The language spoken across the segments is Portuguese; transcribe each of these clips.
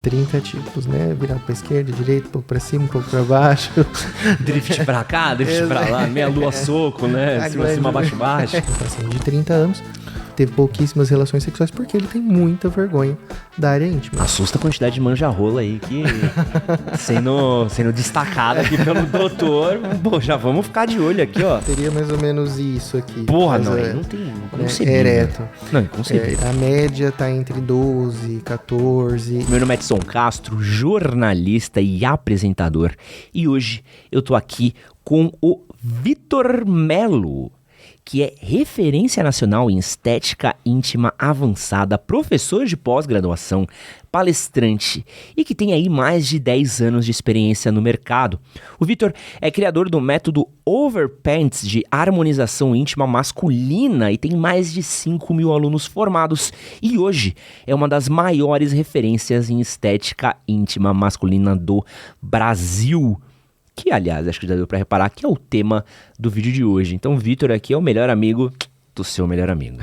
30 tipos, né? Virado pra esquerda, direita, um pouco pra cima, um pouco pra baixo. Drift pra cá, drift pra lá, meia lua soco, né? Cima, baixo, baixo. Assim, de 30 anos, teve pouquíssimas relações sexuais porque ele tem muita vergonha da área íntima. Assusta a quantidade de manja-rola aí que sendo destacada aqui pelo doutor. Pô, já vamos ficar de olho aqui, ó. Seria mais ou menos isso aqui. Porra, não tem concebível. Ereto. Não, inconcebível. A média tá entre 12, 14. Meu nome é Edson Castro, jornalista e apresentador. E hoje eu tô aqui com o Vitor Melo, que é referência nacional em estética íntima avançada, professor de pós-graduação, palestrante e que tem aí mais de 10 anos de experiência no mercado. O Vitor é criador do método Overpants de harmonização íntima masculina e tem mais de 5.000 alunos formados e hoje é uma das maiores referências em estética íntima masculina do Brasil. Que, aliás, acho que já deu pra reparar que é o tema do vídeo de hoje. Então, o Vitor aqui é o melhor amigo do seu melhor amigo.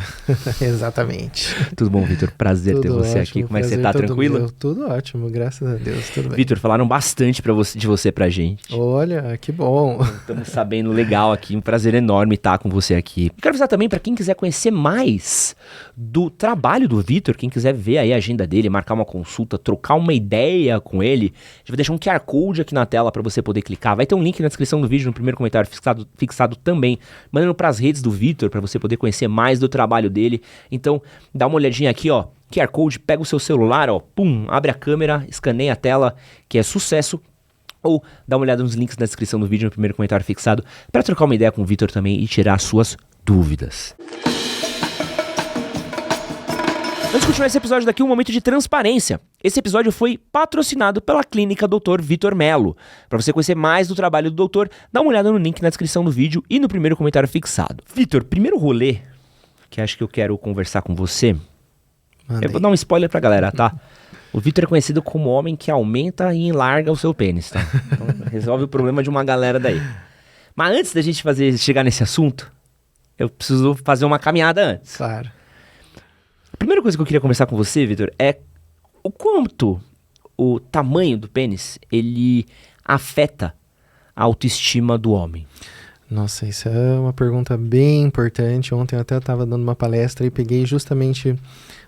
Exatamente. Tudo bom, Vitor? Prazer tudo ter você ótimo, aqui. Como é que você tá? Tranquilo? Meu. Tudo ótimo, graças a Deus, tudo bem. Vitor, falaram bastante de você pra gente. Olha, que bom. Estamos sabendo legal aqui, um prazer enorme estar com você aqui. Quero avisar também pra quem quiser conhecer mais do trabalho do Vitor, quem quiser ver aí a agenda dele, marcar uma consulta, trocar uma ideia com ele, a gente vai deixar um QR Code aqui na tela pra você poder clicar. Vai ter um link na descrição do vídeo, no primeiro comentário fixado também, mandando pras redes do Vitor pra você poder conhecer mais do trabalho dele. Então, dá uma olhadinha aqui, ó, QR Code, pega o seu celular, ó, pum, abre a câmera, escaneia a tela, que é sucesso. Ou dá uma olhada nos links na descrição do vídeo, no primeiro comentário fixado, para trocar uma ideia com o Vitor também e tirar suas dúvidas. Antes de continuar esse episódio daqui, um momento de transparência. Esse episódio foi patrocinado pela Clínica Dr. Vitor Melo. Para você conhecer mais do trabalho do doutor, dá uma olhada no link na descrição do vídeo e no primeiro comentário fixado. Vitor, primeiro rolê que acho que eu quero conversar com você. Eu vou dar um spoiler pra galera, tá? O Vitor é conhecido como o homem que aumenta e enlarga o seu pênis, tá? Então, resolve o problema de uma galera daí. Mas antes da gente chegar nesse assunto, eu preciso fazer uma caminhada antes. Claro. A primeira coisa que eu queria conversar com você, Vitor, é o quanto o tamanho do pênis, ele afeta a autoestima do homem. Nossa, isso é uma pergunta bem importante. Ontem eu até estava dando uma palestra e peguei justamente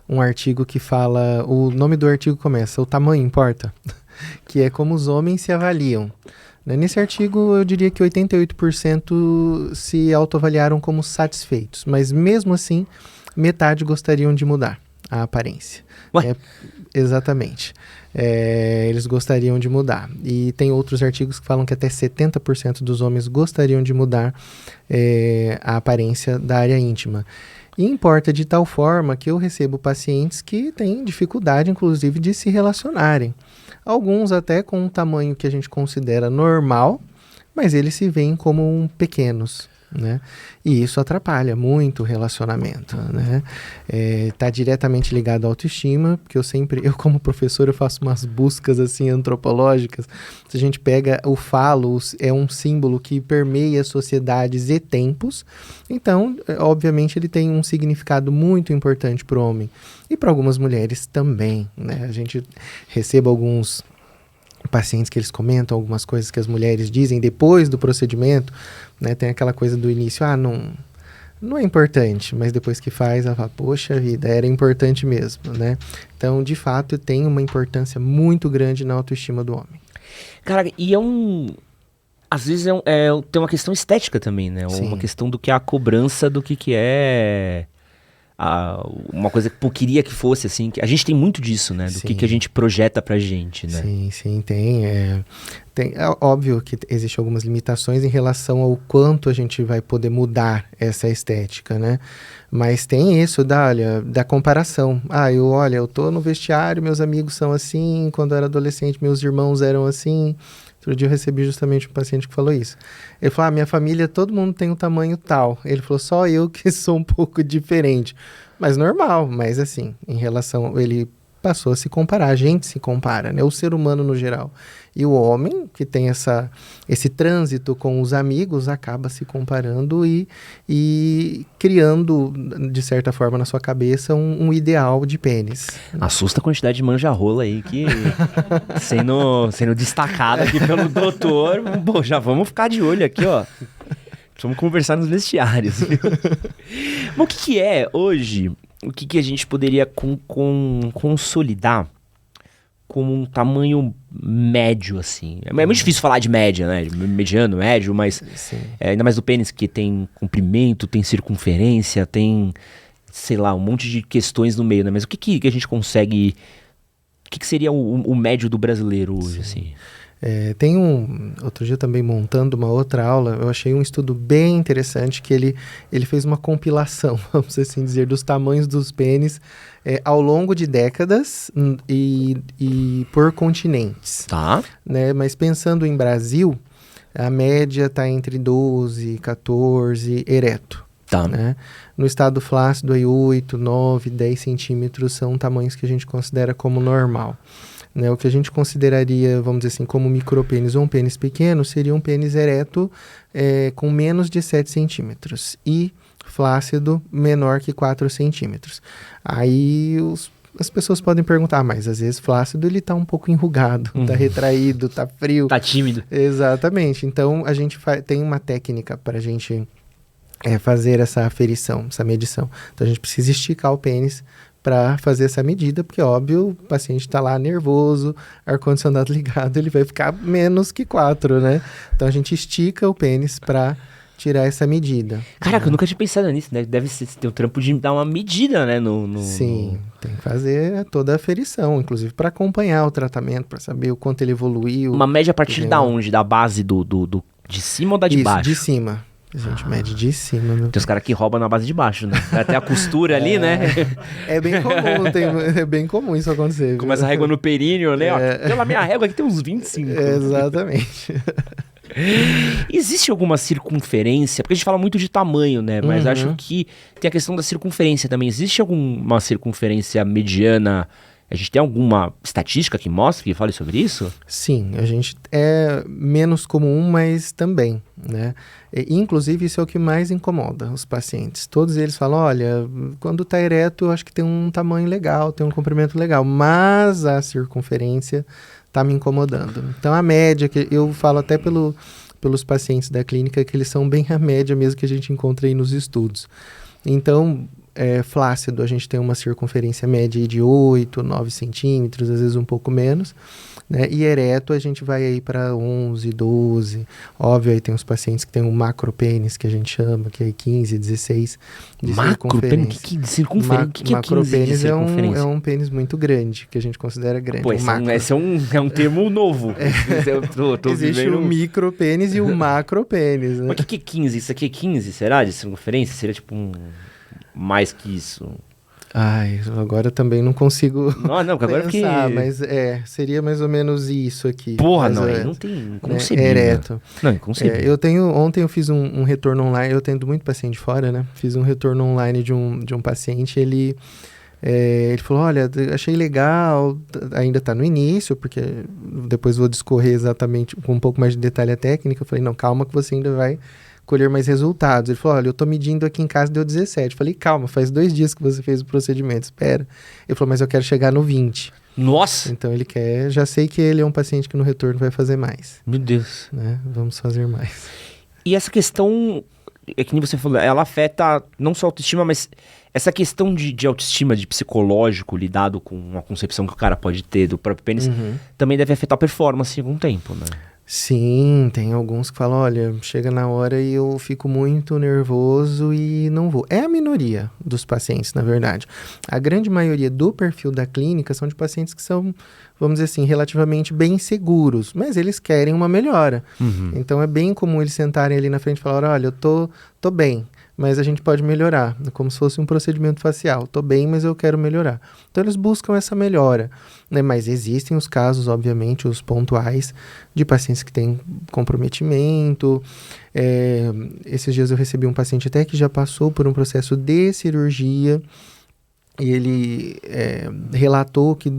um artigo que fala... O nome do artigo começa, o tamanho importa, que é como os homens se avaliam. Nesse artigo eu diria que 88% se autoavaliaram como satisfeitos, mas mesmo assim metade gostariam de mudar a aparência. Exatamente. Eles gostariam de mudar. E tem outros artigos que falam que até 70% dos homens gostariam de mudar a aparência da área íntima. E importa de tal forma que eu recebo pacientes que têm dificuldade, inclusive, de se relacionarem. Alguns até com um tamanho que a gente considera normal, mas eles se veem como pequenos, né? E isso atrapalha muito o relacionamento, né? Tá diretamente ligado à autoestima, porque eu como professor eu faço umas buscas assim antropológicas. Se a gente pega o falo, é um símbolo que permeia sociedades e tempos, então obviamente ele tem um significado muito importante para o homem e para algumas mulheres também, né? A gente recebe alguns pacientes que eles comentam algumas coisas que as mulheres dizem depois do procedimento, né? Tem aquela coisa do início, não é importante, mas depois que faz, ela fala, poxa vida, era importante mesmo, né? Então, de fato, tem uma importância muito grande na autoestima do homem. Cara, e às vezes tem uma questão estética também, né? Sim. Uma questão do que é a cobrança do que é... uma coisa que eu queria que fosse, assim, que a gente tem muito disso, né? Do que a gente projeta pra gente, né? Sim, tem. É óbvio que existem algumas limitações em relação ao quanto a gente vai poder mudar essa estética, né? Mas tem isso da comparação. Eu tô no vestiário, meus amigos são assim, quando eu era adolescente, meus irmãos eram assim. Outro dia eu recebi justamente um paciente que falou isso. Ele falou, minha família, todo mundo tem um tamanho tal. Ele falou, só eu que sou um pouco diferente. Mas normal, mas assim, em relação... Ele passou a se comparar, a gente se compara, né? O ser humano no geral. E o homem, que tem esse trânsito com os amigos, acaba se comparando e criando, de certa forma, na sua cabeça, um ideal de pênis. Assusta a quantidade de manja-rola aí que sendo destacada aqui pelo doutor. Bom, já vamos ficar de olho aqui, ó. Vamos conversar nos vestiários. Mas o que é hoje, o que a gente poderia consolidar como um tamanho médio, assim? É muito difícil falar de média, né? De mediano, médio, mas ainda mais do pênis, que tem comprimento, tem circunferência, tem, sei lá, um monte de questões no meio, né? Mas o que a gente consegue... O que seria o médio do brasileiro hoje, assim? Outro dia também montando uma outra aula, eu achei um estudo bem interessante que ele fez uma compilação, vamos assim dizer, dos tamanhos dos pênis ao longo de décadas e por continentes. Tá. Né? Mas pensando em Brasil, a média está entre 12, 14 ereto. Tá. Né? No estado flácido, aí 8, 9, 10 centímetros são tamanhos que a gente considera como normal. Né, o que a gente consideraria, vamos dizer assim, como micropênis ou um pênis pequeno, seria um pênis ereto com menos de 7 centímetros e flácido menor que 4 centímetros. Aí as pessoas podem perguntar, mas às vezes flácido ele está um pouco enrugado, está retraído, está frio. Está tímido. Exatamente. Então a gente tem uma técnica para a gente fazer essa aferição, essa medição. Então a gente precisa esticar o pênis para fazer essa medida, porque, óbvio, o paciente está lá nervoso, ar-condicionado ligado, ele vai ficar menos que 4, né? Então, a gente estica o pênis para tirar essa medida. Caraca, eu nunca tinha pensado nisso, né? Deve ter um trampo de dar uma medida, né? Sim, tem que fazer toda a aferição, inclusive para acompanhar o tratamento, para saber o quanto ele evoluiu. Uma média a partir da onde? Da base de cima ou da de baixo? De cima. A gente mede de cima. Tem os caras que roubam na base de baixo, né? Até a costura ali, né? É bem comum, é bem comum isso acontecer. Começa a régua no períneo, né? Ó, pela minha régua aqui tem uns 25. Exatamente. Existe alguma circunferência? Porque a gente fala muito de tamanho, né? Mas acho que tem a questão da circunferência também. Existe alguma circunferência mediana? A gente tem alguma estatística que mostra, que fale sobre isso? Sim, a gente é menos comum, mas também, né? Inclusive, isso é o que mais incomoda os pacientes. Todos eles falam, olha, quando está ereto, eu acho que tem um tamanho legal, tem um comprimento legal, mas a circunferência está me incomodando. Então, a média, que eu falo até pelos pacientes da clínica, que eles são bem a média mesmo que a gente encontra aí nos estudos. Então, flácido, a gente tem uma circunferência média de 8, 9 centímetros, às vezes um pouco menos, né? E ereto, a gente vai aí para 11, 12. Óbvio, aí tem os pacientes que tem um macropênis, que a gente chama, que é 15, 16 de macropênis? Que circunferência? Que macropênis é um pênis muito grande, que a gente considera grande. Pô, esse é um termo novo. Existe o micropênis e o macropênis, né? Mas o que é 15? Isso aqui é 15, será? De circunferência? Seria tipo mais que isso? Ai, agora também não consigo agora pensar, mas seria mais ou menos isso aqui. Porra, não tem concebível. Ereto. Não, inconcebível. Ontem eu fiz um retorno online, eu atendo muito paciente fora, né? Fiz um retorno online de um paciente, ele falou, olha, achei legal, ainda tá no início, porque depois vou discorrer exatamente com um pouco mais de detalhe a técnica. Eu falei, não, calma que você ainda vai colher mais resultados. Ele falou, olha, eu tô medindo aqui em casa, deu 17. Eu falei, calma, faz 2 dias que você fez o procedimento, espera. Ele falou, mas eu quero chegar no 20. Nossa! Então ele quer, já sei que ele é um paciente que no retorno vai fazer mais. Meu Deus. Né? Vamos fazer mais. E essa questão, que nem você falou, ela afeta não só a autoestima, mas essa questão de autoestima, de psicológico, lidado com uma concepção que o cara pode ter do próprio pênis, também deve afetar a performance em algum tempo, né? Sim, tem alguns que falam, olha, chega na hora e eu fico muito nervoso e não vou. É a minoria dos pacientes, na verdade. A grande maioria do perfil da clínica são de pacientes que são, vamos dizer assim, relativamente bem seguros, mas eles querem uma melhora. Então é bem comum eles sentarem ali na frente e falar, olha, eu tô bem, mas a gente pode melhorar, como se fosse um procedimento facial. Tô bem, mas eu quero melhorar. Então eles buscam essa melhora, né? Mas existem os casos, obviamente, os pontuais, de pacientes que têm comprometimento. Esses dias eu recebi um paciente até que já passou por um processo de cirurgia e ele relatou que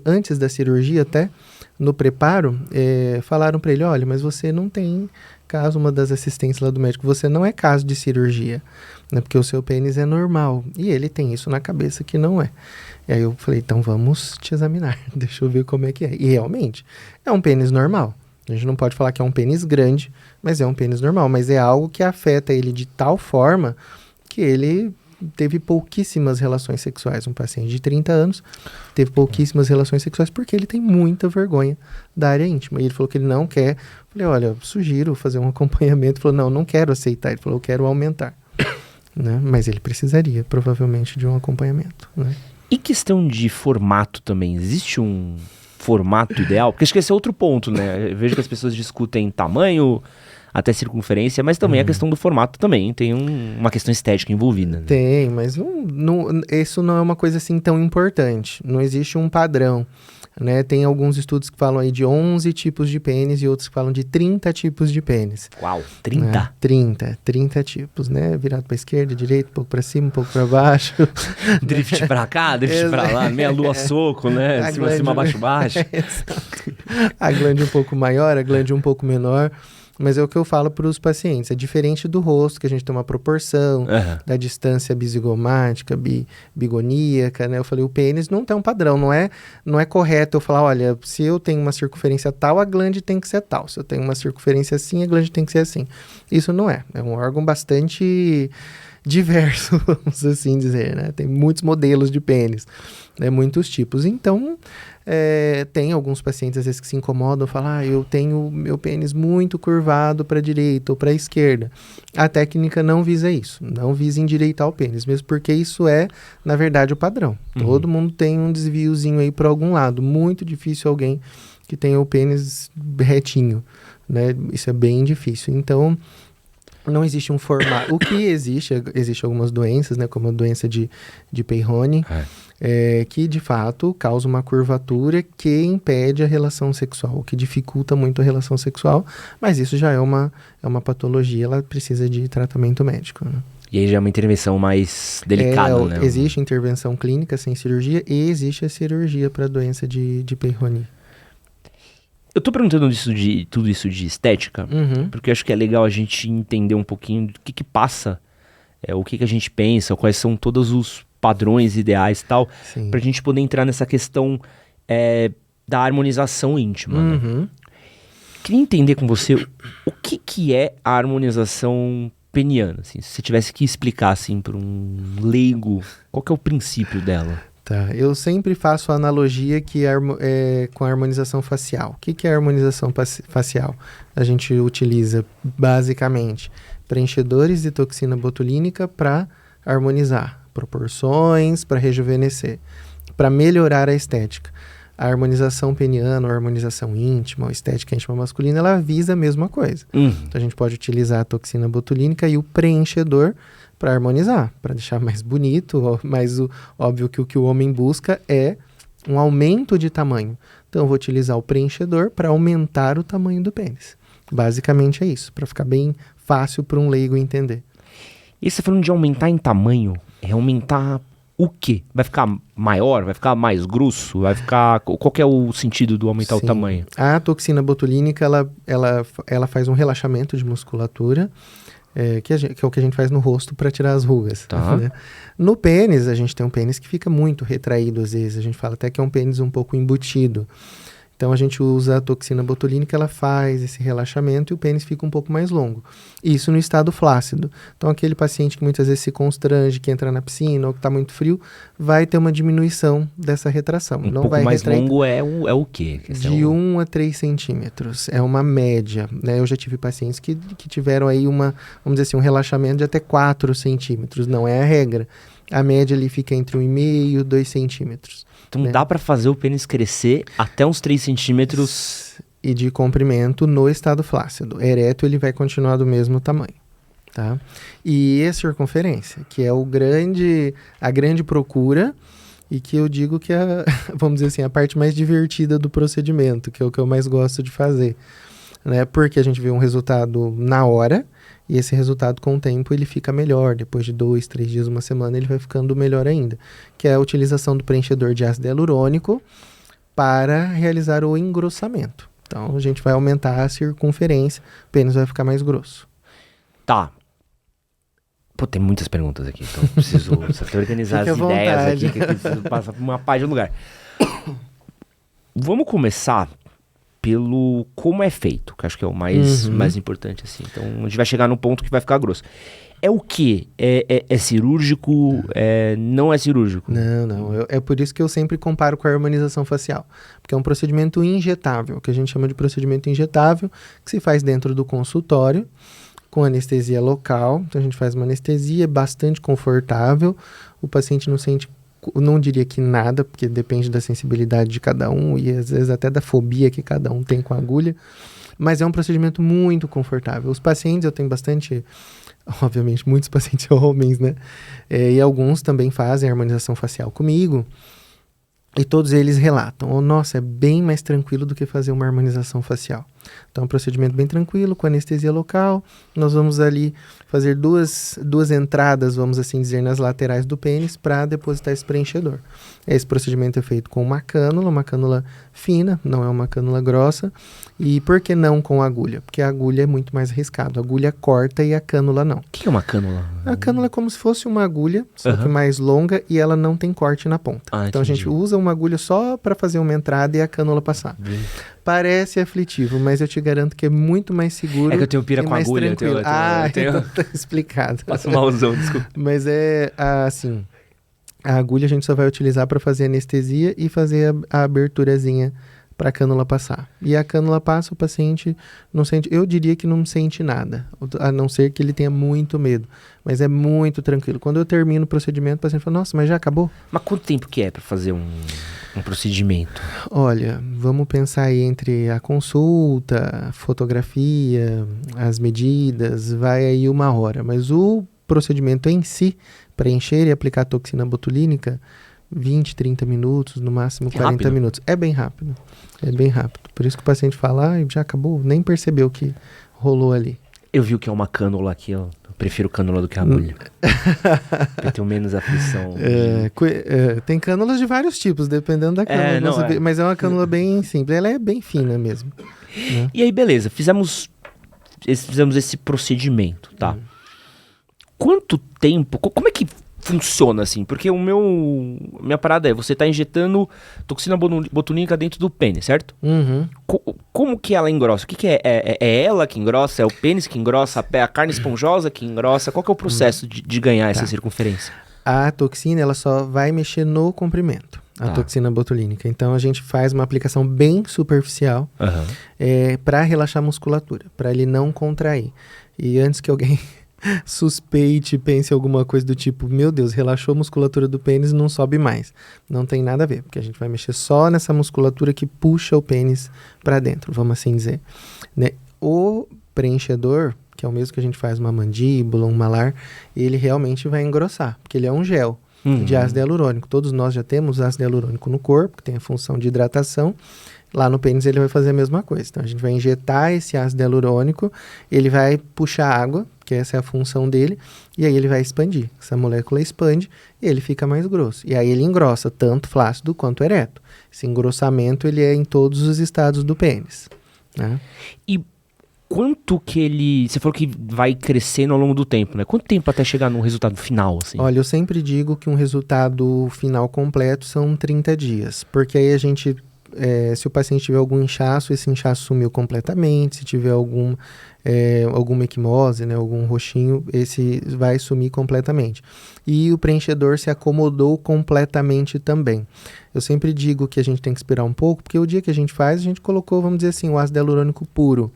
antes da cirurgia, até no preparo, falaram para ele, olha, mas você não tem caso, uma das assistentes lá do médico, você não é caso de cirurgia, né, porque o seu pênis é normal. E ele tem isso na cabeça que não é. E aí eu falei, então vamos te examinar, deixa eu ver como é que é. E realmente, é um pênis normal. A gente não pode falar que é um pênis grande, mas é um pênis normal. Mas é algo que afeta ele de tal forma que ele teve pouquíssimas relações sexuais. Um paciente de 30 anos teve pouquíssimas relações sexuais porque ele tem muita vergonha da área íntima. E ele falou que ele não quer. Falei, olha, sugiro fazer um acompanhamento. Ele falou, não quero aceitar. Ele falou, eu quero aumentar. Né? Mas ele precisaria, provavelmente, de um acompanhamento. Né? E questão de formato também? Existe um formato ideal? Porque acho que esse é outro ponto, né? Eu vejo que as pessoas discutem tamanho, até circunferência, mas também a questão do formato também tem uma questão estética envolvida. Né? Tem, mas isso não é uma coisa assim tão importante. Não existe um padrão. Né? Tem alguns estudos que falam aí de 11 tipos de pênis e outros que falam de 30 tipos de pênis. Uau, 30? Né? 30 tipos, né? Virado para esquerda, direita, um pouco para cima, um pouco para baixo. Drift para cá, drift para lá, meia lua soco, né? Cima, baixo, baixo. A glande um pouco maior, a glande um pouco menor. Mas é o que eu falo para os pacientes. É diferente do rosto, que a gente tem uma proporção, da distância bisigomática, bigoníaca, né? Eu falei, o pênis não tem um padrão, não é correto eu falar, olha, se eu tenho uma circunferência tal, a glande tem que ser tal. Se eu tenho uma circunferência assim, a glande tem que ser assim. Isso não é. É um órgão bastante diverso, vamos assim dizer, né? Tem muitos modelos de pênis, né? Muitos tipos. Então, tem alguns pacientes às vezes que se incomodam, falam, eu tenho meu pênis muito curvado para a direita ou para a esquerda. A técnica não visa isso, não visa endireitar o pênis, mesmo porque isso é, na verdade, o padrão. Todo mundo tem um desviozinho aí para algum lado. Muito difícil alguém que tenha o pênis retinho, né? Isso é bem difícil. Então, não existe um formato. O que existe algumas doenças, né, como a doença de Peyronie, que de fato causa uma curvatura que impede a relação sexual, o que dificulta muito a relação sexual, mas isso já é uma patologia, ela precisa de tratamento médico. Né? E aí já é uma intervenção mais delicada, né? Existe intervenção clínica sem cirurgia e existe a cirurgia para a doença de Peyronie. Eu tô perguntando tudo isso de estética, porque eu acho que é legal a gente entender um pouquinho do que passa, o que a gente pensa, quais são todos os padrões ideais e tal, pra gente poder entrar nessa questão da harmonização íntima. Né? Queria entender com você o que é a harmonização peniana, assim, se você tivesse que explicar assim para um leigo, qual que é o princípio dela? Tá, eu sempre faço a analogia que com a harmonização facial. O que é a harmonização facial? A gente utiliza basicamente preenchedores de toxina botulínica para harmonizar proporções, para rejuvenescer, para melhorar a estética. A harmonização peniana, ou a harmonização íntima, ou estética íntima masculina, ela visa a mesma coisa. Então a gente pode utilizar a toxina botulínica e o preenchedor para harmonizar, para deixar mais bonito, mas óbvio que o que o homem busca é um aumento de tamanho. Então eu vou utilizar o preenchedor para aumentar o tamanho do pênis. Basicamente é isso, para ficar bem fácil para um leigo entender. E você falando de aumentar em tamanho, é aumentar o quê? Vai ficar maior? Vai ficar mais grosso? Vai ficar... Qual que é o sentido do aumentar o tamanho? A toxina botulínica, ela faz um relaxamento de musculatura, que é o que a gente faz no rosto para tirar as rugas. Tá. Né? No pênis, a gente tem um pênis que fica muito retraído às vezes. A gente fala até que é um pênis um pouco embutido. Então a gente usa a toxina botulínica, ela faz esse relaxamento e o pênis fica um pouco mais longo. Isso no estado flácido. Então aquele paciente que muitas vezes se constrange, que entra na piscina ou que está muito frio, vai ter uma diminuição dessa retração. Não pouco vai mais longo é o quê? De 1 a 3 centímetros. É uma média. Né? Eu já tive pacientes que tiveram aí vamos dizer assim, um relaxamento de até 4 centímetros. Não é a regra. A média ali fica entre 1,5 e 2 centímetros. Então dá para fazer o pênis crescer até uns 3 centímetros... E de comprimento no estado flácido. Ereto ele vai continuar do mesmo tamanho. Tá? E a circunferência, que é a grande procura e que eu digo que é, vamos dizer assim, a parte mais divertida do procedimento, que é o que eu mais gosto de fazer. Né? Porque a gente vê um resultado na hora E esse resultado, com o tempo, ele fica melhor. Depois de 2, 3 dias, uma semana, ele vai ficando melhor ainda. Que é a utilização do preenchedor de ácido hialurônico para realizar o engrossamento. Então, a gente vai aumentar a circunferência, o pênis vai ficar mais grosso. Tá. Pô, tem muitas perguntas aqui, então eu preciso organizar as ideias aqui, que eu preciso passar por uma página do lugar. Vamos começar pelo como é feito, que acho que é o mais importante, assim. Então, a gente vai chegar num ponto que vai ficar grosso. É o quê? É cirúrgico? Não é cirúrgico? Não. É por isso que eu sempre comparo com a harmonização facial. Porque é um procedimento injetável, que a gente chama de procedimento injetável, que se faz dentro do consultório, com anestesia local. Então, a gente faz uma anestesia bastante confortável. O paciente não sente, não diria que nada, porque depende da sensibilidade de cada um e às vezes até da fobia que cada um tem com a agulha. Mas é um procedimento muito confortável. Os pacientes, eu tenho bastante... Obviamente, muitos pacientes homens, né? E alguns também fazem harmonização facial comigo. E todos eles relatam, nossa, é bem mais tranquilo do que fazer uma harmonização facial. Então, é um procedimento bem tranquilo, com anestesia local. Nós vamos ali fazer duas entradas, vamos assim dizer, nas laterais do pênis para depositar esse preenchedor. Esse procedimento é feito com uma cânula fina, não é uma cânula grossa. E por que não com agulha? Porque a agulha é muito mais arriscado. A agulha corta e a cânula não. O que é uma cânula? A cânula é como se fosse uma agulha, só que mais longa e ela não tem corte na ponta. Então a gente usa uma agulha só para fazer uma entrada e a cânula passar. Parece aflitivo, mas eu te garanto que é muito mais seguro. É que eu tenho pira e com mais agulha. Tranquilo. Então tá explicado. Passo malzão, desculpa. Mas assim, a agulha a gente só vai utilizar para fazer anestesia e fazer a aberturazinha para a cânula passar. E a cânula passa, o paciente não sente, eu diria que não sente nada, a não ser que ele tenha muito medo, mas é muito tranquilo. Quando eu termino o procedimento, o paciente fala, nossa, mas já acabou? Mas quanto tempo que é para fazer um procedimento? Olha, vamos pensar aí entre a consulta, a fotografia, as medidas, vai aí 1 hora, mas o procedimento em si, preencher e aplicar toxina botulínica, 20, 30 minutos, no máximo 40 minutos. É bem rápido. Por isso que o paciente fala, já acabou, nem percebeu que rolou ali. Eu vi o que é uma cânula aqui, ó. Eu prefiro cânula do que agulha. Eu tenho menos aflição. Tem cânulas de vários tipos, dependendo da cânula. Mas é uma cânula bem simples, ela é bem fina mesmo. Né? E aí, beleza, fizemos esse procedimento, tá? Quanto tempo, como é que funciona assim? Porque minha parada é, você tá injetando toxina botulínica dentro do pênis, certo? Como que ela engrossa? O que é? É ela que engrossa? É o pênis que engrossa? A carne esponjosa que engrossa? Qual que é o processo de ganhar essa circunferência? A toxina, ela só vai mexer no comprimento, a toxina botulínica. Então, a gente faz uma aplicação bem superficial para relaxar a musculatura, para ele não contrair. E antes que alguém suspeite, pense alguma coisa do tipo, meu Deus, relaxou a musculatura do pênis, não sobe mais. Não tem nada a ver, porque a gente vai mexer só nessa musculatura que puxa o pênis para dentro, vamos assim dizer. Né? O preenchedor, que é o mesmo que a gente faz uma mandíbula, um malar, ele realmente vai engrossar, porque ele é um gel de ácido hialurônico. Todos nós já temos ácido hialurônico no corpo, que tem a função de hidratação. Lá no pênis ele vai fazer a mesma coisa. Então a gente vai injetar esse ácido hialurônico, ele vai puxar água, que essa é a função dele, e aí ele vai expandir. Essa molécula expande e ele fica mais grosso. E aí ele engrossa tanto flácido quanto ereto. Esse engrossamento ele é em todos os estados do pênis. Né? E quanto que ele... Você falou que vai crescendo ao longo do tempo, né? Quanto tempo até chegar num resultado final, assim? Olha, eu sempre digo que um resultado final completo são 30 dias. Porque aí a gente... se o paciente tiver algum inchaço, esse inchaço sumiu completamente. Se tiver alguma equimose, né, algum roxinho, esse vai sumir completamente. E o preenchedor se acomodou completamente também. Eu sempre digo que a gente tem que esperar um pouco, porque o dia que a gente faz, a gente colocou, vamos dizer assim, o ácido hialurônico puro.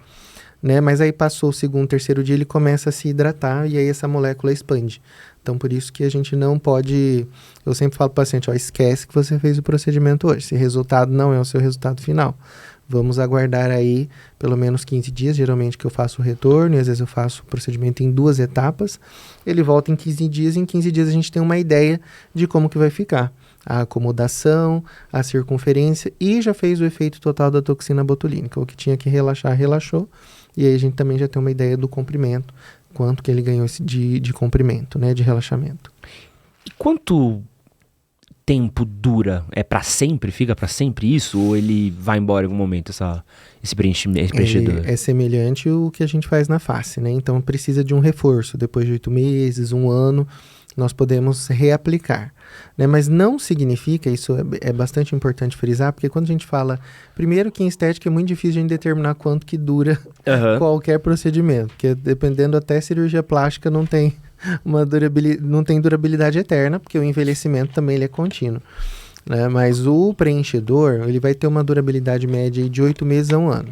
Né? Mas aí passou o 2º, 3º dia, ele começa a se hidratar e aí essa molécula expande. Então, por isso que a gente não pode... Eu sempre falo para o paciente, esquece que você fez o procedimento hoje. Esse resultado não é o seu resultado final. Vamos aguardar aí pelo menos 15 dias, geralmente que eu faço o retorno, e às vezes eu faço o procedimento em 2 etapas. Ele volta em 15 dias, e em 15 dias a gente tem uma ideia de como que vai ficar. A acomodação, a circunferência, e já fez o efeito total da toxina botulínica. O que tinha que relaxar, relaxou. E aí a gente também já tem uma ideia do comprimento, quanto que ele ganhou de comprimento, né, de relaxamento. E quanto tempo dura? É pra sempre? Fica pra sempre isso? Ou ele vai embora em algum momento, esse preenchedor? É semelhante ao que a gente faz na face, né? Então precisa de um reforço. Depois de 8 meses, 1 ano, nós podemos reaplicar. Né? Mas não significa, isso é bastante importante frisar, porque quando a gente fala, primeiro que em estética é muito difícil a gente determinar quanto que dura qualquer procedimento, porque dependendo até cirurgia plástica não tem não tem durabilidade eterna, porque o envelhecimento também ele é contínuo. Né? Mas o preenchedor, ele vai ter uma durabilidade média de 8 meses a 1 ano.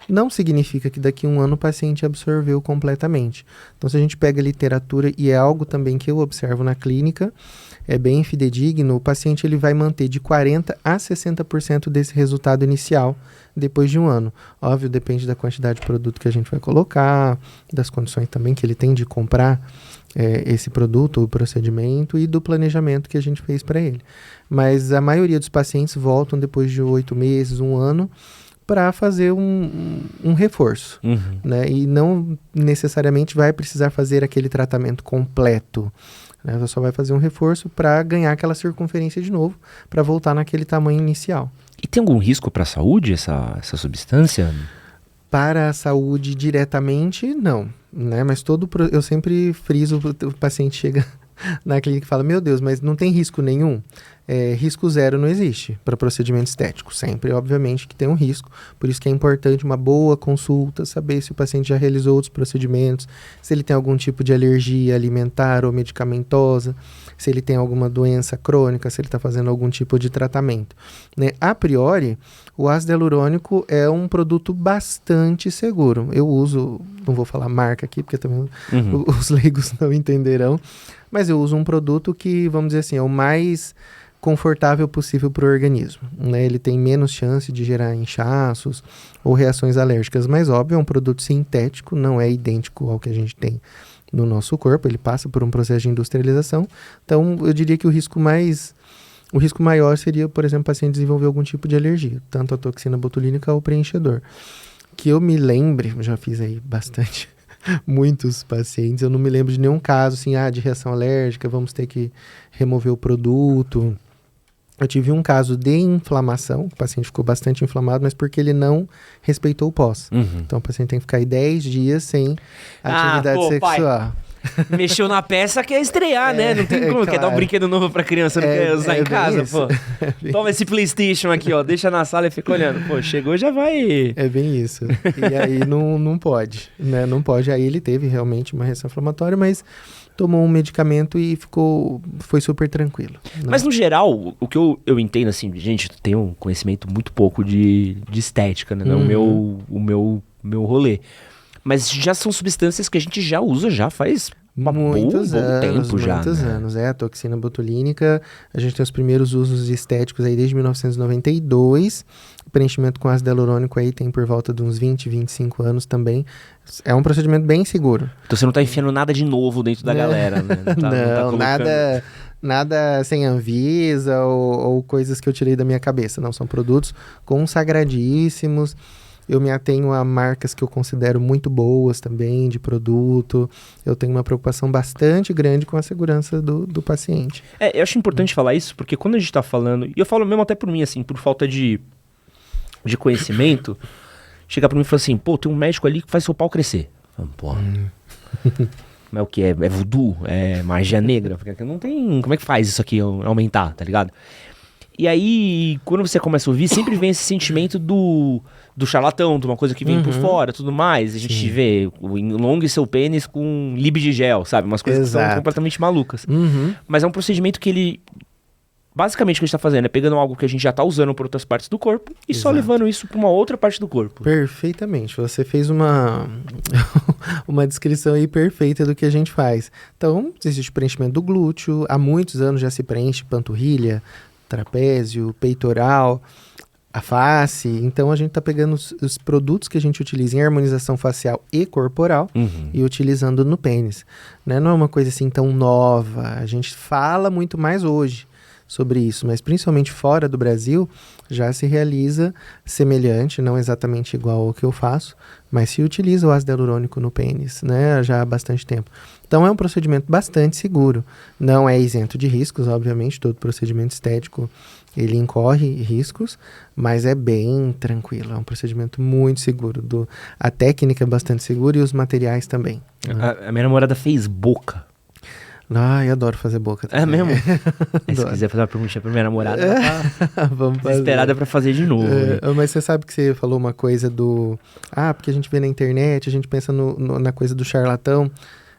Não significa que daqui a 1 ano o paciente absorveu completamente. Então, se a gente pega a literatura, e é algo também que eu observo na clínica, é bem fidedigno, o paciente ele vai manter de 40% a 60% desse resultado inicial depois de 1 ano. Óbvio, depende da quantidade de produto que a gente vai colocar, das condições também que ele tem de comprar esse produto, o procedimento, e do planejamento que a gente fez para ele. Mas a maioria dos pacientes voltam depois de 8 meses, 1 ano, para fazer um reforço. Né? E não necessariamente vai precisar fazer aquele tratamento completo. Né? Você só vai fazer um reforço para ganhar aquela circunferência de novo, para voltar naquele tamanho inicial. E tem algum risco para a saúde essa substância? Para a saúde diretamente, não. Né? Mas eu sempre friso, o paciente chega na clínica e fala, meu Deus, mas não tem risco nenhum? Risco zero não existe para procedimento estético. Sempre, obviamente, que tem um risco. Por isso que é importante uma boa consulta, saber se o paciente já realizou outros procedimentos, se ele tem algum tipo de alergia alimentar ou medicamentosa, se ele tem alguma doença crônica, se ele está fazendo algum tipo de tratamento. Né? A priori, o ácido hialurônico é um produto bastante seguro. Eu uso, não vou falar marca aqui, porque também os leigos não entenderão, mas eu uso um produto que, vamos dizer assim, é o mais confortável possível para o organismo. Né? Ele tem menos chance de gerar inchaços ou reações alérgicas, mas óbvio, é um produto sintético, não é idêntico ao que a gente tem no nosso corpo, ele passa por um processo de industrialização, então eu diria que o risco maior seria, por exemplo, o paciente desenvolver algum tipo de alergia, tanto a toxina botulínica ou preenchedor. Que eu me lembre, já fiz aí bastante, muitos pacientes, eu não me lembro de nenhum caso assim, de reação alérgica, vamos ter que remover o produto. Eu tive um caso de inflamação, o paciente ficou bastante inflamado, mas porque ele não respeitou o pós. Então o paciente tem que ficar aí 10 dias sem atividade sexual. Pai. Mexeu na peça, quer estrear, né? Não tem como, quer dar um brinquedo novo pra criança, não quer usar em casa, pô. Toma esse PlayStation aqui, ó, deixa na sala e fica olhando. Pô, chegou, já vai... É bem isso. E aí não pode, né? Não pode. Aí ele teve realmente uma reação inflamatória, mas tomou um medicamento e foi super tranquilo. Né? Mas no geral, o que eu entendo, assim, gente, eu tenho um conhecimento muito pouco de estética, né? Não o meu rolê. Mas já são substâncias que a gente já usa já faz muitos tempo já. Muitos anos, a toxina botulínica, a gente tem os primeiros usos estéticos aí desde 1992, o preenchimento com ácido hialurônico aí tem por volta de uns 20, 25 anos também, é um procedimento bem seguro. Então você não tá enfiando nada de novo dentro da galera, né? Não, tá colocando... nada sem Anvisa ou coisas que eu tirei da minha cabeça, não, são produtos consagradíssimos. Eu me atenho a marcas que eu considero muito boas também, de produto. Eu tenho uma preocupação bastante grande com a segurança do paciente. Eu acho importante falar isso, porque quando a gente tá falando... E eu falo mesmo até por mim, assim, por falta de conhecimento, chega pra mim e fala assim, pô, tem um médico ali que faz seu pau crescer. Pô, mas o que? É voodoo? É magia negra? Porque não tem... Como é que faz isso aqui aumentar, tá ligado? E aí, quando você começa a ouvir, sempre vem esse sentimento do charlatão, de uma coisa que vem por fora, tudo mais. A gente vê enlongue seu pênis com lib de gel, sabe? Umas coisas que são completamente malucas. Mas é um procedimento que ele... Basicamente, o que a gente tá fazendo é pegando algo que a gente já tá usando por outras partes do corpo e só levando isso pra uma outra parte do corpo. Perfeitamente. Você fez uma descrição aí perfeita do que a gente faz. Então, existe o preenchimento do glúteo. Há muitos anos já se preenche panturrilha, trapézio, peitoral, a face. Então a gente está pegando os produtos que a gente utiliza em harmonização facial e corporal e utilizando no pênis. Né? Não é uma coisa assim tão nova. A gente fala muito mais hoje sobre isso, mas principalmente fora do Brasil, já se realiza semelhante, não exatamente igual ao que eu faço, mas se utiliza o ácido hialurônico no pênis, né, já há bastante tempo. Então é um procedimento bastante seguro, não é isento de riscos, obviamente, todo procedimento estético ele incorre riscos, mas é bem tranquilo, é um procedimento muito seguro, a técnica é bastante segura e os materiais também. Né? A minha namorada fez boca. Ai, adoro fazer boca também. É mesmo? Se quiser fazer uma perguntinha pra minha namorada, ela tá Vamos fazer. desesperada pra fazer de novo. Mas você sabe que você falou uma coisa porque a gente vê na internet, a gente pensa na coisa do charlatão.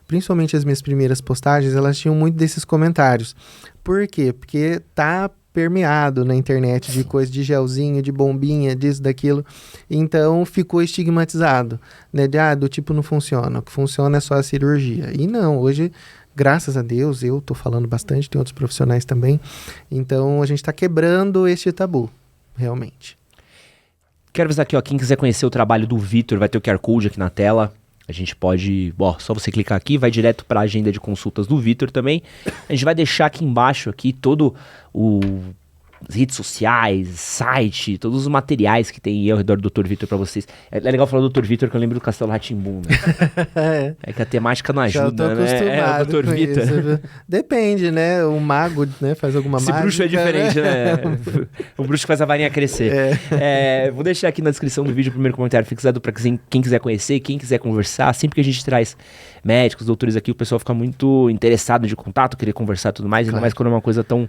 Principalmente as minhas primeiras postagens, elas tinham muito desses comentários. Por quê? Porque tá permeado na internet de coisa de gelzinho, de bombinha, disso, daquilo. Então, ficou estigmatizado, né? Do tipo, não funciona. O que funciona é só a cirurgia. E não, hoje, graças a Deus, eu tô falando bastante, tem outros profissionais também. Então, a gente tá quebrando este tabu, realmente. Quero avisar aqui, ó, quem quiser conhecer o trabalho do Vitor, vai ter o QR Code aqui na tela. A gente pode, só você clicar aqui, vai direto para a agenda de consultas do Vitor também. A gente vai deixar aqui embaixo todo as redes sociais, site, todos os materiais que tem aí ao redor do Dr. Vitor para vocês. É legal falar do Dr. Vitor, que eu lembro do Castelo Rá-Tim-Bum, né? É que a temática não ajuda, né? O Dr. Vitor. Isso. Depende, né? O mago, né, faz alguma mágica. Esse bruxo é diferente, né? O bruxo faz a varinha crescer. Vou deixar aqui na descrição do vídeo o primeiro comentário fixado para quem quiser conhecer, quem quiser conversar. Sempre que a gente traz médicos, doutores aqui, o pessoal fica muito interessado de contato, querer conversar e tudo mais, ainda mais quando é uma coisa tão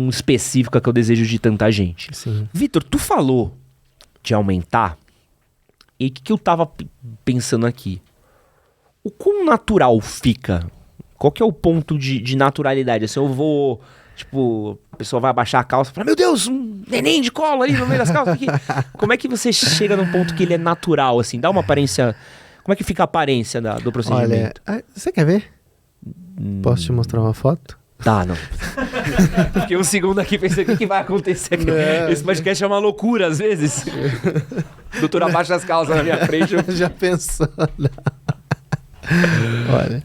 específica que é o desejo de tanta gente. Sim. Vitor, tu falou de aumentar, e o que eu tava pensando aqui? O quão natural fica? Qual que é o ponto de naturalidade? Assim, eu vou, tipo, a pessoa vai abaixar a calça e fala, meu Deus, um neném de colo ali no meio das calças aqui. Como é que você chega num ponto que ele é natural, assim? Dá uma aparência... Como é que fica a aparência do procedimento? Olha, você quer ver? Posso te mostrar uma foto? Tá, não. Fiquei um segundo aqui pensando o que vai acontecer aqui. Esse podcast é uma loucura, às vezes. Doutor abaixa as calças na minha frente. Já pensou? Olha.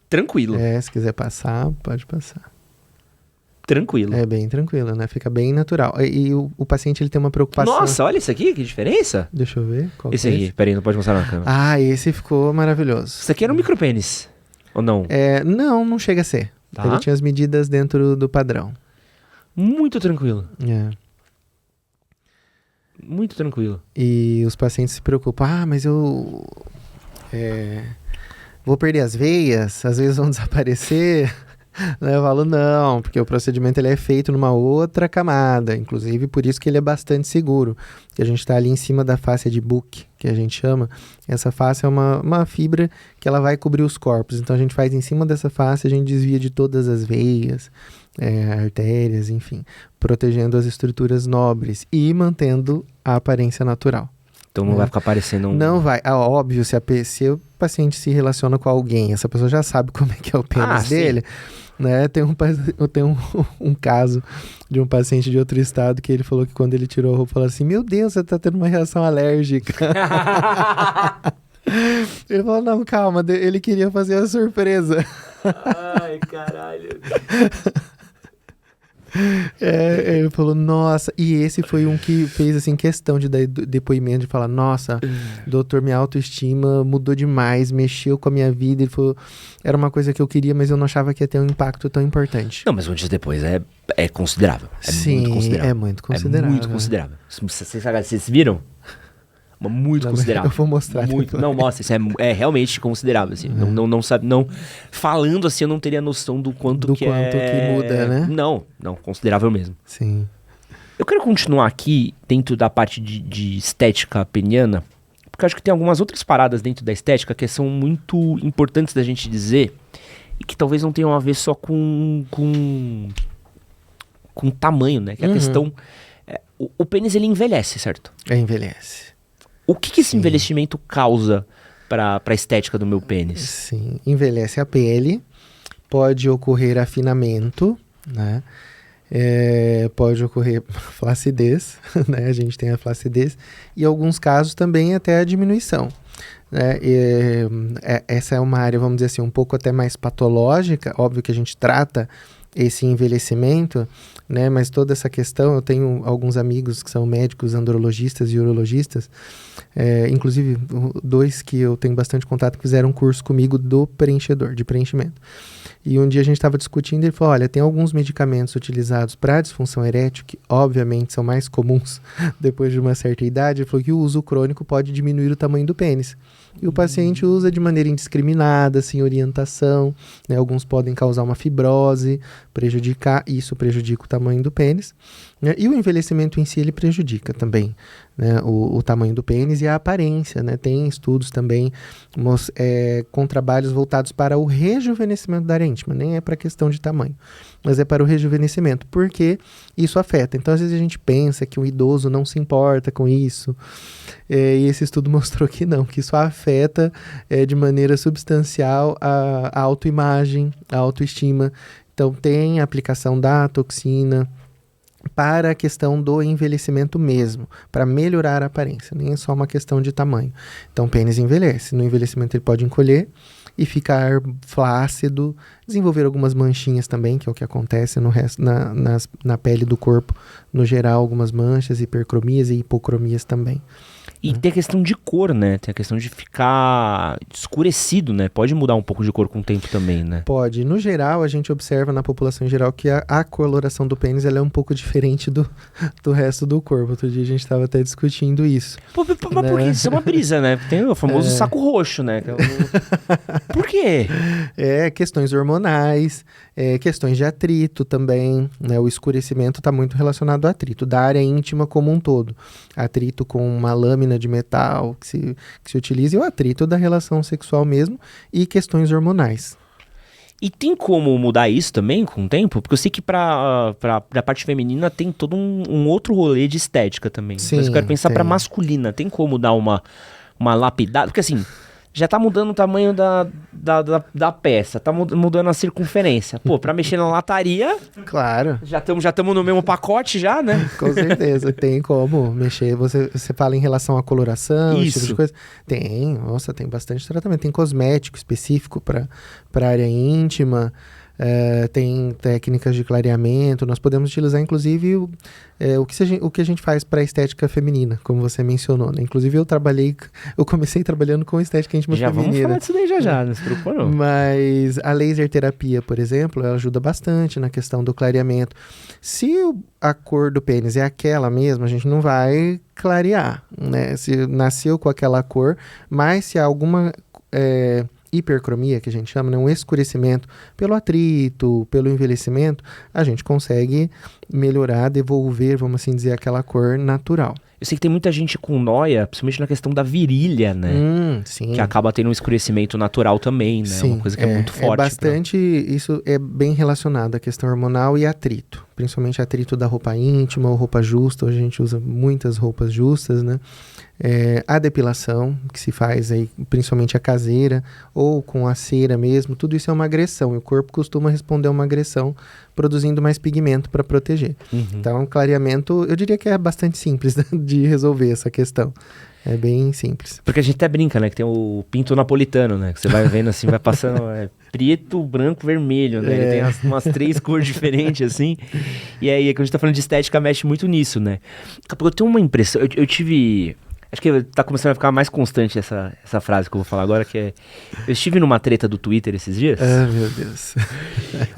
Tranquilo. Se quiser passar, pode passar. Tranquilo. É bem tranquilo, né? Fica bem natural. E o paciente, ele tem uma preocupação... Nossa, olha isso aqui, que diferença. Deixa eu ver. Qual esse aqui, peraí, não pode mostrar na câmera. Esse ficou maravilhoso. Isso aqui era um micropênis. Ou não? Não chega a ser. Tá. Ele tinha as medidas dentro do padrão. Muito tranquilo. Muito tranquilo. E os pacientes se preocupam. Mas eu vou perder as veias, as veias vão desaparecer. Eu falo, não, porque o procedimento ele é feito numa outra camada, inclusive por isso que ele é bastante seguro, que a gente está ali em cima da fáscia de Buch, que a gente chama. Essa fáscia é uma fibra que ela vai cobrir os corpos, então a gente faz em cima dessa fáscia, a gente desvia de todas as veias, artérias, enfim, protegendo as estruturas nobres e mantendo a aparência natural. Então não vai ficar parecendo um... Não vai. Óbvio, se o paciente se relaciona com alguém, essa pessoa já sabe como é que é o pênis dele, né? Eu tenho um caso de um paciente de outro estado que ele falou que quando ele tirou a roupa, falou assim, meu Deus, você tá tendo uma reação alérgica. Ele falou, não, calma, ele queria fazer a surpresa. Ai, caralho. Ele falou, nossa, e esse foi um que fez assim questão de dar depoimento, de falar, nossa, doutor, minha autoestima mudou demais, mexeu com a minha vida. Ele falou, era uma coisa que eu queria, mas eu não achava que ia ter um impacto tão importante. Não, mas um dia depois é considerável. Sim, muito considerável. É muito considerável. É muito considerável. Vocês viram? Muito considerável. Eu vou mostrar. Muito. Não, mostra, isso é realmente considerável, assim. Não sabe, não. Falando assim, eu não teria noção do quanto que muda, né? Não, considerável mesmo. Sim. Eu quero continuar aqui dentro da parte de estética peniana, porque eu acho que tem algumas outras paradas dentro da estética que são muito importantes da gente dizer e que talvez não tenham a ver só com tamanho, né? Que é a questão... O pênis, ele envelhece, certo? Envelhece. O que esse envelhecimento causa para a estética do meu pênis? Sim, envelhece a pele, pode ocorrer afinamento, né? Pode ocorrer flacidez, né? A gente tem a flacidez, e em alguns casos também até a diminuição. né? Essa é uma área, vamos dizer assim, um pouco até mais patológica. Óbvio que a gente trata esse envelhecimento, né? Mas toda essa questão, eu tenho alguns amigos que são médicos, andrologistas e urologistas, inclusive 2 que eu tenho bastante contato, que fizeram um curso comigo do preenchedor, de preenchimento. E um dia a gente estava discutindo e ele falou, olha, tem alguns medicamentos utilizados para disfunção erétil, que obviamente são mais comuns depois de uma certa idade. Ele falou que o uso crônico pode diminuir o tamanho do pênis. E o paciente usa de maneira indiscriminada, sem orientação, né? Alguns podem causar uma fibrose, isso prejudica o tamanho do pênis, né? E o envelhecimento em si, ele prejudica também, né? O tamanho do pênis e a aparência, né? Tem estudos também com trabalhos voltados para o rejuvenescimento da área íntima, nem é para questão de tamanho, mas é para o rejuvenescimento, porque isso afeta. Então, às vezes a gente pensa que o idoso não se importa com isso, e esse estudo mostrou que não, que isso afeta de maneira substancial a autoimagem, a autoestima. Então, tem a aplicação da toxina para a questão do envelhecimento mesmo, para melhorar a aparência, nem é só uma questão de tamanho. Então, o pênis envelhece. No envelhecimento ele pode encolher e ficar flácido, desenvolver algumas manchinhas também, que é o que acontece no resto, na pele do corpo, no geral, algumas manchas, hipercromias e hipocromias também. E tem a questão de cor, né? Tem a questão de ficar escurecido, né? Pode mudar um pouco de cor com o tempo também, né? Pode. No geral, a gente observa na população em geral que a coloração do pênis ela é um pouco diferente do resto do corpo. Outro dia a gente estava até discutindo isso. Mas por que isso é uma brisa, né? Tem o famoso saco roxo, né? Por quê? Questões hormonais, questões de atrito também, né? O escurecimento está muito relacionado ao atrito, da área íntima como um todo. Atrito com uma lâmina de metal que se utiliza, e o atrito da relação sexual mesmo, e questões hormonais. E tem como mudar isso também com o tempo? Porque eu sei que pra parte feminina tem todo um outro rolê de estética também. Sim, mas eu quero pensar pra masculina. Tem como dar uma lapidada? Porque assim, já tá mudando o tamanho da peça, tá mudando a circunferência. Pô, pra mexer na lataria... Claro. Já estamos no mesmo pacote já, né? Com certeza, tem como mexer. Você fala em relação à coloração, esse tipo de coisa? Tem, nossa, tem bastante tratamento. Tem cosmético específico para área íntima, tem técnicas de clareamento. Nós podemos utilizar, inclusive, o que a gente faz para a estética feminina, como você mencionou, né? Inclusive, eu comecei trabalhando com estética íntima feminina. Já vamos falar disso daí já, não se preocupa não. Mas a laser terapia, por exemplo, ela ajuda bastante na questão do clareamento. Se a cor do pênis é aquela mesma, a gente não vai clarear, né? Se nasceu com aquela cor, mas se há alguma... hipercromia, que a gente chama, né? Um escurecimento pelo atrito, pelo envelhecimento, a gente consegue melhorar, devolver, vamos assim dizer, aquela cor natural. Eu sei que tem muita gente com nóia, principalmente na questão da virilha, né? Sim. Que acaba tendo um escurecimento natural também, né? Sim, uma coisa que é muito forte. Isso é bem relacionado à questão hormonal e atrito. Principalmente atrito da roupa íntima ou roupa justa. Hoje a gente usa muitas roupas justas, né? A depilação, que se faz aí, principalmente a caseira, ou com a cera mesmo, tudo isso é uma agressão. E o corpo costuma responder a uma agressão, produzindo mais pigmento para proteger. Então, clareamento, eu diria que é bastante simples de resolver essa questão. É bem simples. Porque a gente até brinca, né? Que tem o pinto napolitano, né? Que você vai vendo assim, vai passando preto, branco, vermelho, né? Ele tem umas 3 cores diferentes, assim. E aí, quando a gente tá falando de estética, mexe muito nisso, né? Daqui a pouco eu tenho uma impressão... Eu tive... Acho que tá começando a ficar mais constante essa frase que eu vou falar agora, que é... Eu estive numa treta do Twitter esses dias. Ah, meu Deus.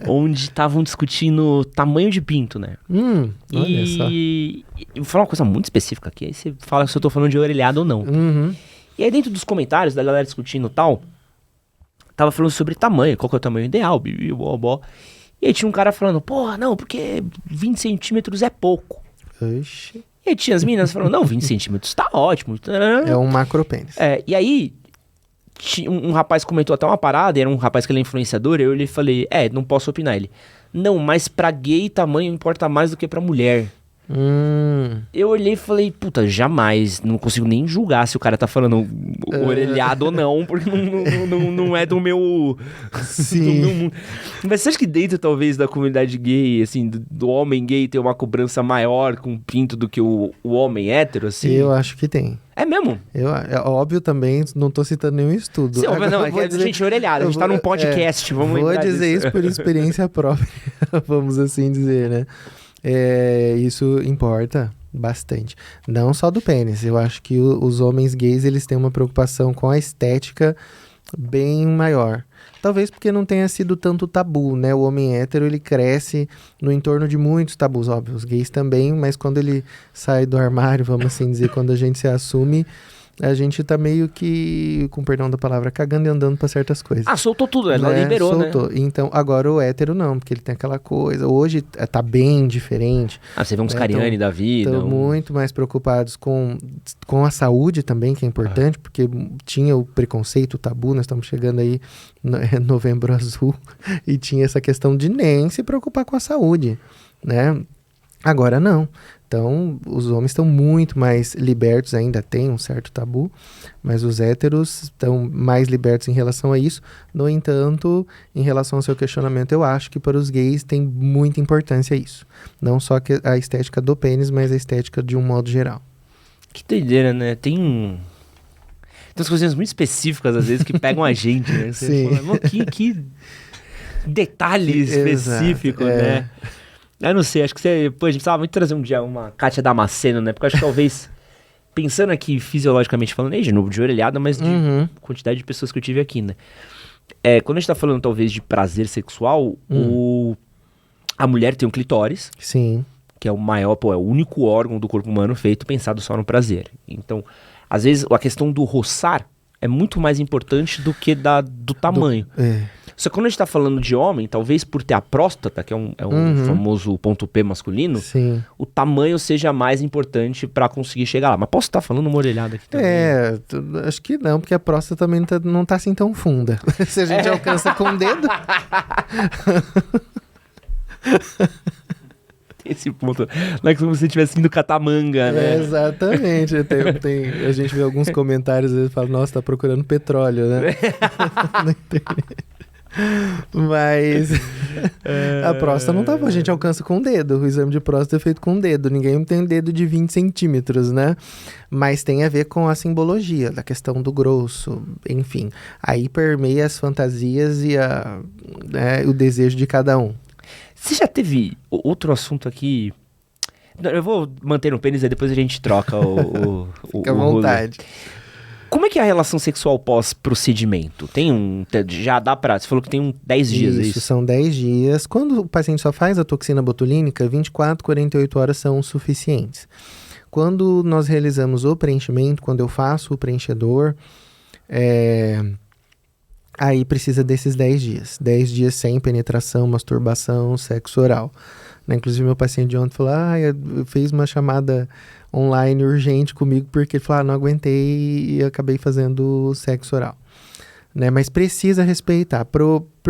Onde estavam discutindo tamanho de pinto, né? Olha só. E eu vou falar uma coisa muito específica aqui, aí você fala se eu tô falando de orelhada ou não. E aí dentro dos comentários da galera discutindo tal, tava falando sobre tamanho, qual que é o tamanho ideal, bó. E aí tinha um cara falando, porra, não, porque 20 centímetros é pouco. Oxi. E aí tinha as meninas falando, não, 20 centímetros tá ótimo. É um macropênis. E aí, um rapaz comentou até uma parada, era um rapaz que ele é influenciador, eu lhe falei, não posso opinar. Ele, não, mas pra gay tamanho importa mais do que pra mulher. Eu olhei e falei, puta, jamais, não consigo nem julgar se o cara tá falando orelhado ou não, porque não é do meu... Sim. do meu mundo. Mas você acha que dentro, talvez, da comunidade gay, assim, do homem gay ter uma cobrança maior com o pinto do que o homem hétero, assim? Eu acho que tem. É mesmo? É óbvio também, não tô citando nenhum estudo. Sim, não, gente, orelhado, a gente tá num podcast, vamos Vou lembrar dizer disso. isso por experiência própria, vamos assim dizer, né? Isso importa bastante. Não só do pênis, eu acho que os homens gays, eles têm uma preocupação com a estética bem maior. Talvez porque não tenha sido tanto tabu, né? O homem hétero, ele cresce no entorno de muitos tabus, óbvio. Os gays também, mas quando ele sai do armário, vamos assim dizer, quando a gente se assume, a gente tá meio que, com perdão da palavra, cagando e andando pra certas coisas. Soltou tudo, ela liberou, soltou. né? Então, agora o hétero não, porque ele tem aquela coisa. Hoje tá bem diferente. Você vê uns Cariani da vida. Estão muito mais preocupados com a saúde também, que é importante, porque tinha o preconceito, o tabu, nós estamos chegando aí no Novembro Azul, e tinha essa questão de nem se preocupar com a saúde, né? Agora não. Então, os homens estão muito mais libertos, ainda tem um certo tabu, mas os héteros estão mais libertos em relação a isso. No entanto, em relação ao seu questionamento, eu acho que para os gays tem muita importância isso. Não só a estética do pênis, mas a estética de um modo geral. Que doideira, né? Tem umas coisinhas muito específicas, às vezes, que pegam a gente, né? Você Sim. fala, que detalhe específico, né? Eu não sei, acho que a gente precisava muito trazer um dia uma Kátia Damasceno, né? Porque eu acho que talvez, pensando aqui fisiologicamente falando, de novo, de orelhada, mas de quantidade de pessoas que eu tive aqui, né? Quando a gente tá falando, talvez, de prazer sexual, a mulher tem um clitóris. Sim. Que é o maior, é o único órgão do corpo humano feito pensado só no prazer. Então, às vezes, a questão do roçar é muito mais importante do que do tamanho. Só que quando a gente tá falando de homem, talvez por ter a próstata, que é um famoso ponto P masculino, Sim. o tamanho seja mais importante pra conseguir chegar lá. Mas posso estar falando uma orelhada aqui também? Acho que não, porque a próstata também não tá assim tão funda. Se a gente alcança com o dedo... Esse ponto. Não é como se você estivesse indo catar manga, né? Exatamente. A gente vê alguns comentários, às vezes fala, nossa, tá procurando petróleo, né? Na internet. Mas a próstata não tá bom, a gente alcança com o dedo. O exame de próstata é feito com o dedo. Ninguém tem dedo de 20 centímetros, né? Mas tem a ver com a simbologia, da questão do grosso, enfim. Aí permeia as fantasias e o desejo de cada um. Você já teve outro assunto aqui? Eu vou manter no pênis e depois a gente troca Fica à vontade. Como é que é a relação sexual pós-procedimento? Já dá pra... Você falou que tem 10 dias, é isso? São 10 dias. Quando o paciente só faz a toxina botulínica, 24, 48 horas são suficientes. Quando nós realizamos o preenchimento, quando eu faço o preenchedor, aí precisa desses 10 dias. 10 dias sem penetração, masturbação, sexo oral. Inclusive, meu paciente de ontem falou, fez uma chamada online urgente comigo, porque ele falou, não aguentei e acabei fazendo sexo oral. Né? Mas precisa respeitar.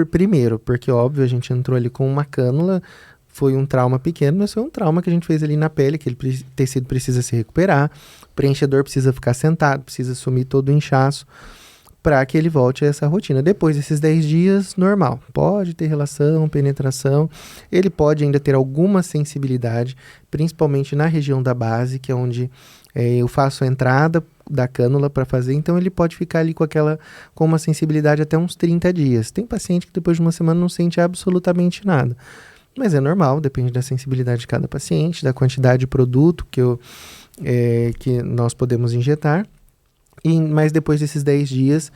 Primeiro, porque óbvio, a gente entrou ali com uma cânula, foi um trauma pequeno, mas foi um trauma que a gente fez ali na pele, que aquele tecido precisa se recuperar, o preenchedor precisa ficar sentado, precisa sumir todo o inchaço, para que ele volte a essa rotina. Depois desses 10 dias, normal. Pode ter relação, penetração. Ele pode ainda ter alguma sensibilidade, principalmente na região da base, que é onde eu faço a entrada da cânula para fazer. Então, ele pode ficar ali com uma sensibilidade até uns 30 dias. Tem paciente que depois de uma semana não sente absolutamente nada. Mas é normal, depende da sensibilidade de cada paciente, da quantidade de produto que nós podemos injetar. Mas depois desses 10 dias,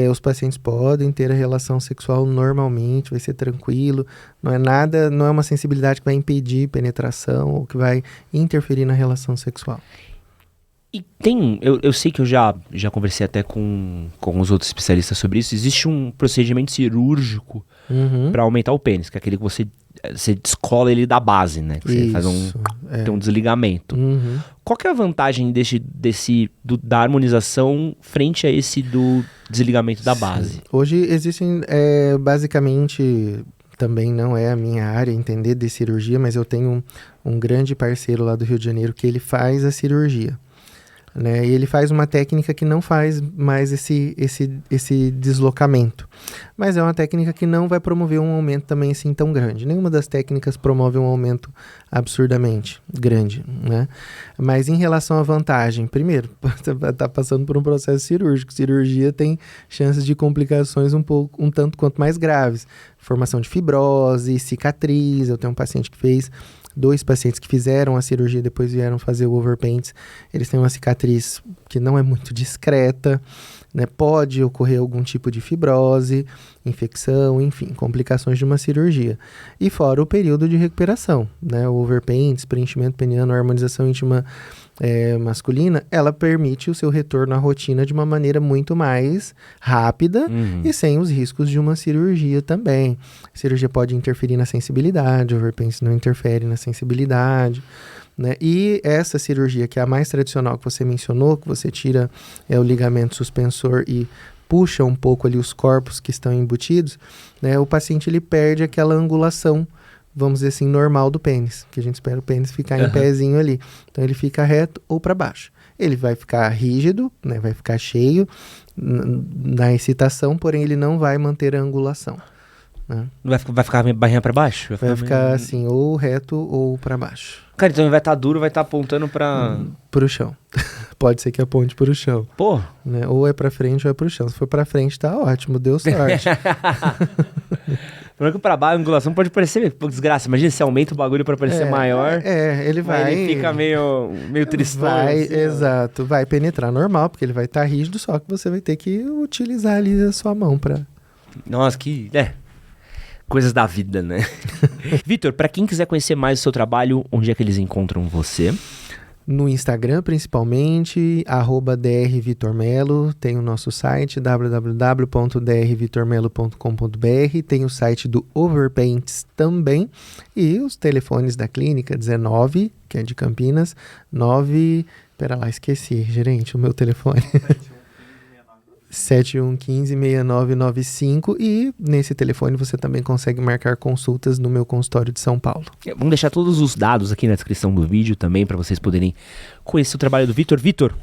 os pacientes podem ter a relação sexual normalmente, vai ser tranquilo, não é uma sensibilidade que vai impedir penetração ou que vai interferir na relação sexual. E eu sei que eu já conversei até com os outros especialistas sobre isso, existe um procedimento cirúrgico para aumentar o pênis, que é aquele que você descola ele da base, né? Que você faz tem um desligamento. Qual que é a vantagem da harmonização frente a esse do desligamento da base? Hoje existem, basicamente, também não é a minha área entender de cirurgia, mas eu tenho um grande parceiro lá do Rio de Janeiro, que ele faz a cirurgia. Né? E ele faz uma técnica que não faz mais esse deslocamento. Mas é uma técnica que não vai promover um aumento também assim tão grande. Nenhuma das técnicas promove um aumento absurdamente grande. Né? Mas em relação à vantagem, primeiro, você está passando por um processo cirúrgico. Cirurgia tem chances de complicações um tanto quanto mais graves. Formação de fibrose, cicatriz. Eu tenho um paciente que fez... 2 pacientes que fizeram a cirurgia depois vieram fazer o overpaints, eles têm uma cicatriz que não é muito discreta, né? Pode ocorrer algum tipo de fibrose, infecção, enfim, complicações de uma cirurgia. E fora o período de recuperação, né? O overpaints, preenchimento peniano, harmonização íntima masculina, ela permite o seu retorno à rotina de uma maneira muito mais rápida e sem os riscos de uma cirurgia também. A cirurgia pode interferir na sensibilidade, o overpaints não interfere na sensibilidade, né? E essa cirurgia, que é a mais tradicional que você mencionou, que você tira o ligamento suspensor e puxa um pouco ali os corpos que estão embutidos, né? O paciente ele perde aquela angulação, vamos dizer assim, normal do pênis, que a gente espera o pênis ficar em pezinho ali. Então ele fica reto ou para baixo. Ele vai ficar rígido, né? Vai ficar cheio na excitação, porém ele não vai manter a angulação. Né? Vai ficar barrinha pra baixo? Vai ficar assim, ou reto ou pra baixo. Cara, então vai estar duro, vai estar apontando pro chão. Pode ser que aponte pro chão. Pô! Né? Ou é pra frente ou é pro chão. Se for pra frente, tá ótimo, deu sorte. Porque pra baixo a angulação pode parecer desgraça. Imagina se aumenta o bagulho pra parecer maior. Ele vai... Ele fica meio tristão. Vai, assim, exato. Vai penetrar normal, porque ele vai estar rígido, só que você vai ter que utilizar ali a sua mão pra... Nossa, que... coisas da vida, né? Vitor, pra quem quiser conhecer mais o seu trabalho, onde é que eles encontram você? No Instagram, principalmente, @drvitormelo. Tem o nosso site, www.drvitormelo.com.br. Tem o site do Overpaints também. E os telefones da clínica, 19, que é de Campinas, 9... Pera lá, esqueci, gerente, o meu telefone. 7115-6995 e nesse telefone você também consegue marcar consultas no meu consultório de São Paulo. Vamos deixar todos os dados aqui na descrição do vídeo também para vocês poderem conhecer o trabalho do Vitor. Vitor,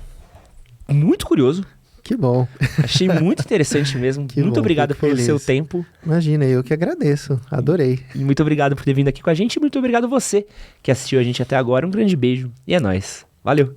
muito curioso. Que bom. Achei muito interessante mesmo. Muito obrigado pelo seu tempo. Imagina, eu que agradeço. Adorei. E muito obrigado por ter vindo aqui com a gente e muito obrigado você que assistiu a gente até agora. Um grande beijo e é nóis. Valeu.